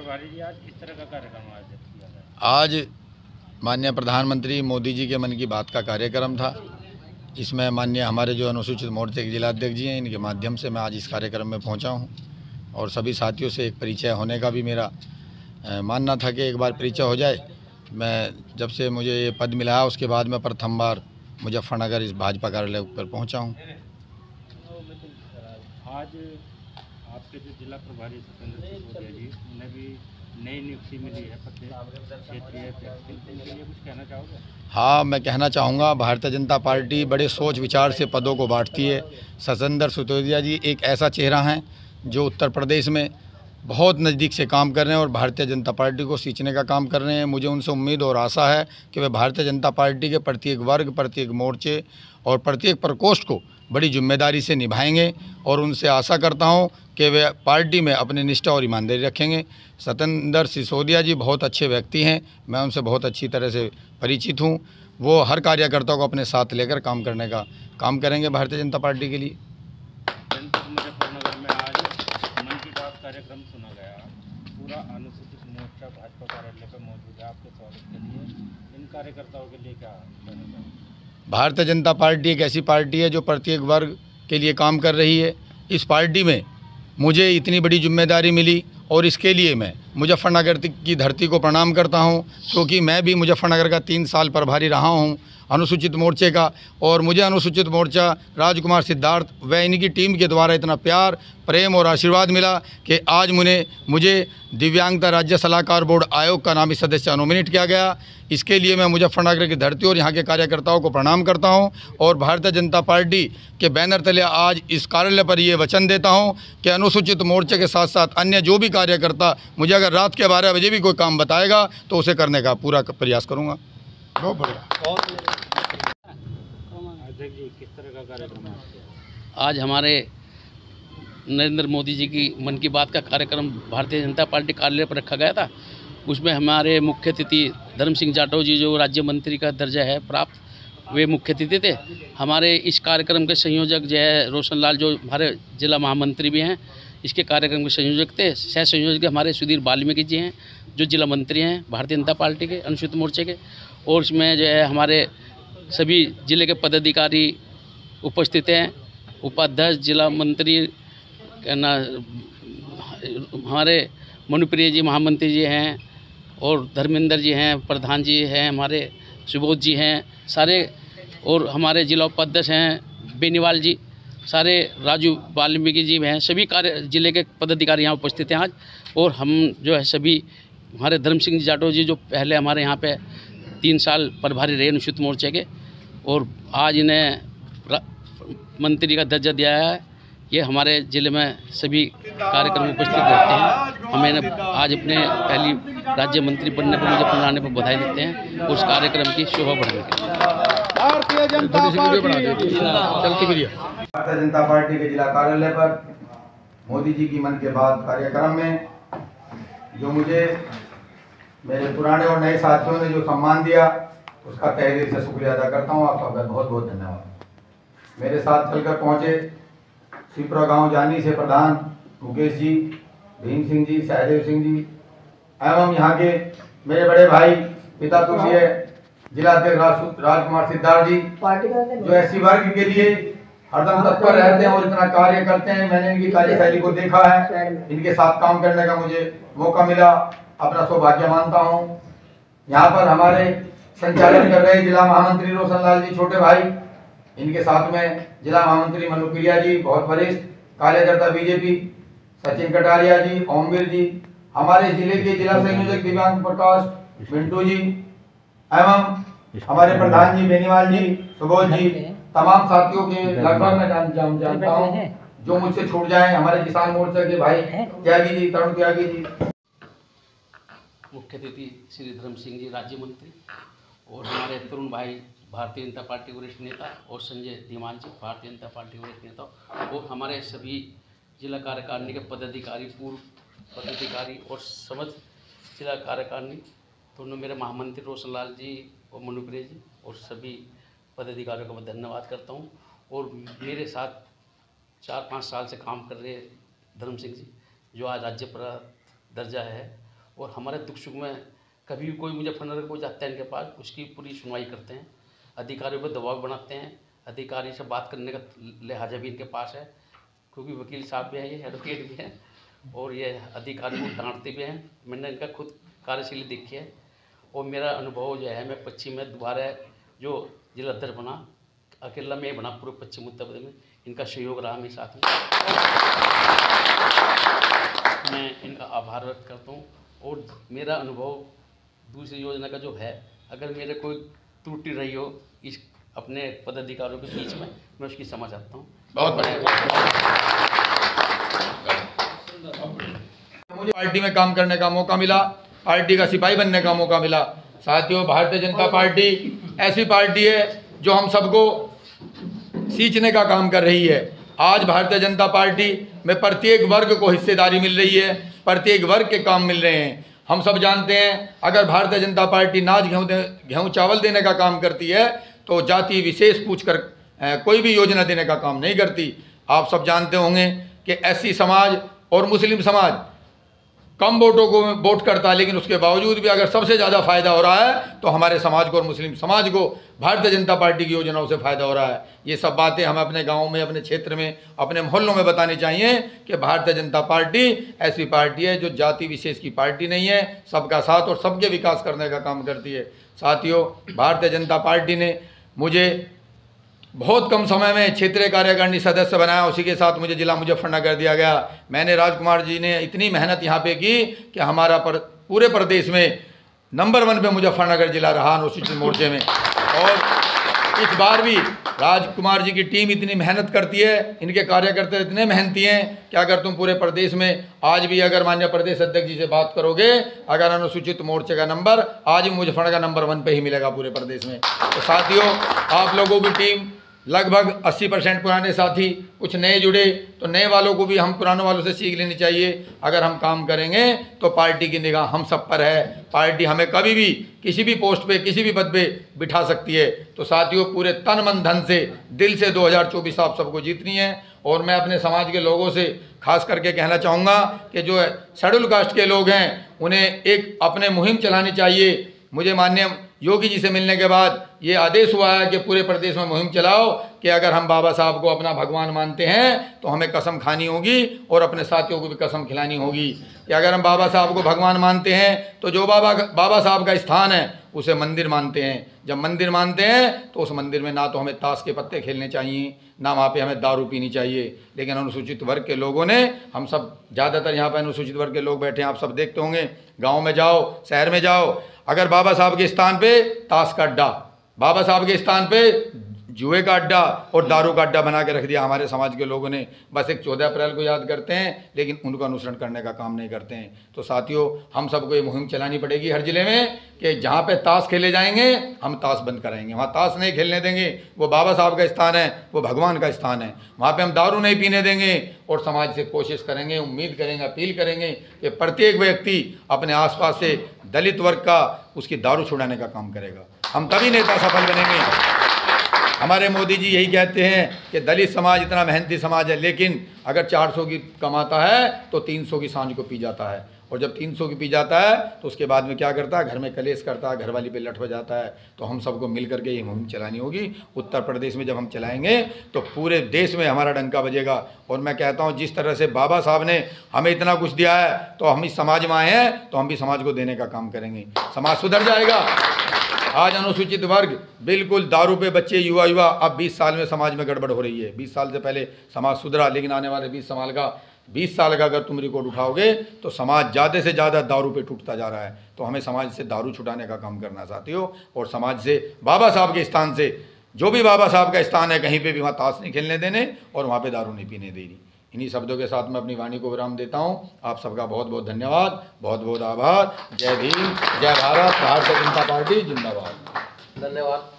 प्रभारी जी, आज किस तरह का कार्यक्रम आयोजित किया गया? आज माननीय प्रधानमंत्री मोदी जी के मन की बात का कार्यक्रम था। इसमें माननीय हमारे जो अनुसूचित मोर्चे के जिलाध्यक्ष जी हैं, इनके माध्यम से मैं आज इस कार्यक्रम में पहुंचा हूं और सभी साथियों से एक परिचय होने का भी मेरा मानना था कि एक बार परिचय हो जाए। मैं जब से मुझे ये पद मिला है उसके बाद मैं प्रथम बार मुजफ्फरनगर इस भाजपा कार्यालय पर पहुँचा हूँ। आज आपके जो जिला प्रभारी सतेंद्र सिसोदिया जी, उन्हें भी नई नियुक्ति मिली है क्षेत्रीय अध्यक्ष, इनके लिए कुछ कहना चाहोगे? हाँ, मैं कहना चाहूँगा, भारतीय जनता पार्टी बड़े सोच विचार से पदों को बांटती है। सतेंद्र सिसोदिया जी एक ऐसा चेहरा हैं जो उत्तर प्रदेश में बहुत नज़दीक से काम कर रहे हैं और भारतीय जनता पार्टी को सींचने का काम कर रहे हैं। मुझे उनसे उम्मीद और आशा है कि वे भारतीय जनता पार्टी के प्रत्येक वर्ग, प्रत्येक मोर्चे और प्रत्येक प्रकोष्ठ को बड़ी जिम्मेदारी से निभाएंगे और उनसे आशा करता हूं कि वे पार्टी में अपनी निष्ठा और ईमानदारी रखेंगे। सतेंद्र सिसोदिया जी बहुत अच्छे व्यक्ति हैं, मैं उनसे बहुत अच्छी तरह से परिचित हूं। वो हर कार्यकर्ता को अपने साथ लेकर काम करने का काम करेंगे भारतीय जनता पार्टी के लिए। जनपद मुजफ्फरनगर में आज मन की बात कार्यक्रम सुना गया। पूरा अनुसूचित मोर्चा भाजपा कार्यालय पर मौजूद है आपके स्वागत के लिए। इन कार्यकर्ताओं के लिए क्या कहना चाहोगे? भारतीय जनता पार्टी एक ऐसी पार्टी है जो प्रत्येक वर्ग के लिए काम कर रही है। इस पार्टी में मुझे इतनी बड़ी जिम्मेदारी मिली और इसके लिए मैं मुजफ्फरनगर की धरती को प्रणाम करता हूं, क्योंकि मैं भी मुजफ्फरनगर का 3 साल प्रभारी रहा हूं अनुसूचित मोर्चे का, और मुझे अनुसूचित मोर्चा राजकुमार सिद्धार्थ व इनकी टीम के द्वारा इतना प्यार, प्रेम और आशीर्वाद मिला कि आज मुझे दिव्यांगता राज्य सलाहकार बोर्ड आयोग का नामी सदस्य नॉमिनेट किया गया। इसके लिए मैं मुजफ्फरनगर की धरती और यहाँ के कार्यकर्ताओं को प्रणाम करता हूँ और भारतीय जनता पार्टी के बैनर तले आज इस कार्यालय पर ये वचन देता हूँ कि अनुसूचित मोर्चे के साथ साथ अन्य जो भी कार्यकर्ता मुझे अगर रात के 12 बजे भी कोई काम बताएगा तो उसे करने का पूरा प्रयास करूँगा। बहुत बढ़िया। अध्यक्ष जी, किस तरह का कार्यक्रम है? आज हमारे नरेंद्र मोदी जी की मन की बात का कार्यक्रम भारतीय जनता पार्टी कार्यालय पर रखा गया था। उसमें हमारे मुख्य अतिथि धर्म सिंह जाटव जी, जो राज्य मंत्री का दर्जा है प्राप्त, वे मुख्य अतिथि थे। हमारे इस कार्यक्रम के संयोजक जो है रोशन लाल, जो हमारे जिला महामंत्री भी हैं, इसके कार्यक्रम के संयोजक थे। सह संयोजक हमारे सुधीर वाल्मीकि जी हैं, जो जिला मंत्री हैं भारतीय जनता पार्टी के अनुसूचित मोर्चे के। और इसमें जो है हमारे सभी जिले के पदाधिकारी उपस्थित हैं। उपाध्यक्ष, जिला मंत्री हमारे मनुप्रिय जी महामंत्री जी हैं और धर्मेंद्र जी हैं, प्रधान जी हैं, हमारे सुबोध जी हैं सारे, और हमारे जिला उपाध्यक्ष हैं बेनीवाल जी, सारे राजू वाल्मीकि जी हैं, सभी जिले के पदाधिकारी यहाँ उपस्थित हैं आज। और हम जो है सभी हमारे धर्म सिंह जाटव जी, जो पहले हमारे यहाँ पे 3 साल प्रभारी रहे अनुसूचित मोर्चे के, और आज इन्हें मंत्री का दर्जा दिया है। ये हमारे ज़िले में सभी कार्यक्रम उपस्थित रहते हैं। हमें आज अपने पहली राज्य मंत्री बनने पर, मुझे बनाने पर बधाई देते हैं और उस कार्यक्रम की शोभा बढ़ाने के लिए। भारतीय जनता पार्टी के जिला कार्यालय पर मोदी जी की मन के बाद कार्यक्रम में जो मुझे मेरे पुराने और नए साथियों ने जो सम्मान दिया, उसका तहे दिल से शुक्रिया अदा करता हूँ। आप सबका बहुत बहुत धन्यवाद। मेरे साथ चलकर पहुँचे शिवपुरा गांव जानी से प्रधान मुकेश जी, भीम सिंह जी, सहदेव सिंह जी एवं यहाँ के मेरे बड़े भाई पिता तुल्य जिला अध्यक्ष राजकुमार सिद्धार्थ जी, जो एससी वर्ग के लिए हरदम तत्पर रहते हैं और इतना कार्य करते हैं। मैंने इनकी कार्यशैली को देखा है, इनके साथ काम करने का मुझे मौका मिला, अपना सौभाग्य मानता हूँ। यहाँ पर हमारे संचालन कर रहे जिला महामंत्री रोशन लाल जी, छोटे भाई, इनके साथ में जिला महामंत्री मनुप्रिया जी, बहुत वरिष्ठ कार्यकर्ता बीजेपी, सचिन कटारिया जी, ओमवीर जी, हमारे जिले के जिला संयोजक दिव्यांग प्रकाश मिंटू जी एवं हमारे प्रधान जी बेनीवाल जी, सुबोध जी, तमाम साथियों के लगभग मैं जानता हूँ। जो मुझसे छूट जाए हमारे किसान मोर्चा के भाई त्यागी जी, तरुण त्यागी जी, मुख्य अतिथि श्री धर्म सिंह जी राज्य मंत्री, और हमारे तरुण भाई भारतीय जनता पार्टी वरिष्ठ नेता, और संजय धीमान जी भारतीय जनता पार्टी वरिष्ठ नेता, और हमारे सभी जिला कार्यकारिणी के पदाधिकारी, पूर्व पदाधिकारी और समस्त जिला कार्यकारिणी, दोनों मेरे महामंत्री रोशन लाल जी और मनुप्रिय जी, और सभी पदाधिकारियों का मैं धन्यवाद करता हूँ। और मेरे साथ 4-5 साल से काम कर रहे धर्म सिंह जी, जो आज राज्य दर्जा है, और हमारे दुख सुख में कभी भी कोई मुजफ्फरनगर को जाता है इनके पास, उसकी पूरी सुनवाई करते हैं। अधिकारियों पर दबाव बनाते हैं, अधिकारी से बात करने का लिहाजा भी इनके पास है, क्योंकि वकील साहब भी हैं, ये एडवोकेट भी हैं, और ये अधिकारियों को डांटते भी हैं। मैंने इनका खुद कार्यशैली देखी है, और मेरा अनुभव जो है, मैं पश्चिम में दोबारा जो जिला अध्यक्ष बना, अकेला मैं बना पूरे पश्चिम उत्तर प्रदेश में, इनका सहयोग रहा मेरे साथ में। मैं इनका आभार व्यक्त करता हूँ। और मेरा अनुभव दूसरी योजना का जो है, अगर मेरे कोई त्रुटि रही हो इस अपने पदाधिकारियों के बीच में, मैं उसकी समझ सकता हूँ। बहुत मुझे पार्टी में काम करने का मौका मिला, पार्टी का सिपाही बनने का मौका मिला। साथियों, भारतीय जनता पार्टी ऐसी पार्टी है जो हम सबको सींचने का काम कर रही है। आज भारतीय जनता पार्टी में प्रत्येक वर्ग को हिस्सेदारी मिल रही है, प्रत्येक वर्ग के काम मिल रहे हैं। हम सब जानते हैं, अगर भारतीय जनता पार्टी नाज गेहूँ चावल देने का काम करती है तो जाति विशेष पूछकर कोई भी योजना देने का काम नहीं करती। आप सब जानते होंगे कि एससी समाज और मुस्लिम समाज कम वोटों को वोट करता है, लेकिन उसके बावजूद भी अगर सबसे ज़्यादा फायदा हो रहा है तो हमारे समाज को और मुस्लिम समाज को भारतीय जनता पार्टी की योजनाओं से फायदा हो रहा है। ये सब बातें हमें अपने गाँव में, अपने क्षेत्र में, अपने मोहल्लों में बतानी चाहिए कि भारतीय जनता पार्टी ऐसी पार्टी है जो जाति विशेष की पार्टी नहीं है, सबका साथ और सबके विकास करने का काम करती है। साथियों, भारतीय जनता पार्टी ने मुझे बहुत कम समय में क्षेत्रीय कार्यकारिणी सदस्य बनाया, उसी के साथ मुझे जिला मुजफ्फरनगर दिया गया। मैंने राजकुमार जी ने इतनी मेहनत यहाँ पे की कि हमारा पूरे प्रदेश में नंबर 1 पे मुजफ्फरनगर जिला रहा अनुसूचित मोर्चे में। और इस बार भी राजकुमार जी की टीम इतनी मेहनत करती है, इनके कार्यकर्ता इतने मेहनती हैं कि अगर तुम पूरे प्रदेश में आज भी अगर माननीय प्रदेश अध्यक्ष जी से बात करोगे, अगर अनुसूचित मोर्चे का नंबर आज भी मुजफ्फरनगर नंबर 1 पे ही मिलेगा पूरे प्रदेश में। तो साथियों, आप लोगों की टीम लगभग 80% पुराने साथी, कुछ नए जुड़े, तो नए वालों को भी हम पुरानों वालों से सीख लेनी चाहिए। अगर हम काम करेंगे तो पार्टी की निगाह हम सब पर है, पार्टी हमें कभी भी किसी भी पोस्ट पे, किसी भी पद पे बिठा सकती है। तो साथियों, पूरे तन मन धन से, दिल से 2024 आप सबको जीतनी है। और मैं अपने समाज के लोगों से खास करके कहना चाहूँगा कि जो शेड्यूल कास्ट के लोग हैं, उन्हें एक अपने मुहिम चलानी चाहिए। मुझे माननीय योगी जी से मिलने के बाद ये आदेश हुआ है कि पूरे प्रदेश में मुहिम चलाओ कि अगर हम बाबा साहब को अपना भगवान मानते हैं तो हमें कसम खानी होगी और अपने साथियों को भी कसम खिलानी होगी कि अगर हम बाबा साहब को भगवान मानते हैं तो जो बाबा साहब का स्थान है उसे मंदिर मानते हैं। जब मंदिर मानते हैं तो उस मंदिर में ना तो हमें ताश के पत्ते खेलने चाहिए, ना वहाँ पे हमें दारू पीनी चाहिए। लेकिन अनुसूचित वर्ग के लोगों ने, हम सब ज़्यादातर यहाँ पर अनुसूचित वर्ग के लोग बैठे हैं, आप सब देखते होंगे, गाँव में जाओ, शहर में जाओ, अगर बाबा साहब के स्थान पे ताश का अड्डा, बाबा साहब के स्थान पे जुए का अड्डा और दारू का अड्डा बना के रख दिया हमारे समाज के लोगों ने। बस एक 14 अप्रैल को याद करते हैं, लेकिन उनको अनुसरण करने का काम नहीं करते हैं। तो साथियों, हम सबको ये मुहिम चलानी पड़ेगी हर जिले में कि जहाँ पे ताश खेले जाएंगे हम ताश बंद कराएंगे, वहाँ ताश नहीं खेलने देंगे। वो बाबा साहब का स्थान है, वो भगवान का स्थान है, वहाँ पे हम दारू नहीं पीने देंगे। और समाज से कोशिश करेंगे, उम्मीद करेंगे, अपील करेंगे कि प्रत्येक व्यक्ति अपने आसपास से दलित वर्ग का, उसकी दारू छुड़ाने का काम करेगा। हम तभी नेता सफल बनेंगे। हमारे मोदी जी यही कहते हैं कि दलित समाज इतना मेहनती समाज है, लेकिन अगर 400 की कमाता है तो 300 की सांझ को पी जाता है, और जब 300 की पी जाता है तो उसके बाद में क्या करता है, घर में कलेश करता है, घरवाली पे लठ हो जाता है। तो हम सबको मिल करके ये मुहिम चलानी होगी। उत्तर प्रदेश में जब हम चलाएंगे तो पूरे देश में हमारा डंका बजेगा। और मैं कहता हूँ, जिस तरह से बाबा साहब ने हमें इतना कुछ दिया है तो हम इस समाज में आए हैं तो हम भी समाज को देने का काम करेंगे, समाज सुधर जाएगा। आज अनुसूचित वर्ग बिल्कुल दारू पे बच्चे, युवा अब 20 साल में समाज में गड़बड़ हो रही है। 20 साल से पहले समाज सुधरा, लेकिन आने वाले 20 साल का अगर तुम रिकॉर्ड उठाओगे तो समाज ज़्यादा से ज़्यादा दारू पे टूटता जा रहा है। तो हमें समाज से दारू छुटाने का काम करना साथियों, और समाज से बाबा साहब के स्थान से, जो भी बाबा साहब का स्थान है, कहीं पे भी वहाँ ताश नहीं खेलने देने और वहाँ पे दारू नहीं पीने देनी। इन्हीं शब्दों के साथ मैं अपनी वाणी को विराम देता हूँ। आप सबका बहुत बहुत धन्यवाद, बहुत बहुत आभार। जय भीम, जय भारत, भारतीय जनता पार्टी जिंदाबाद। धन्यवाद।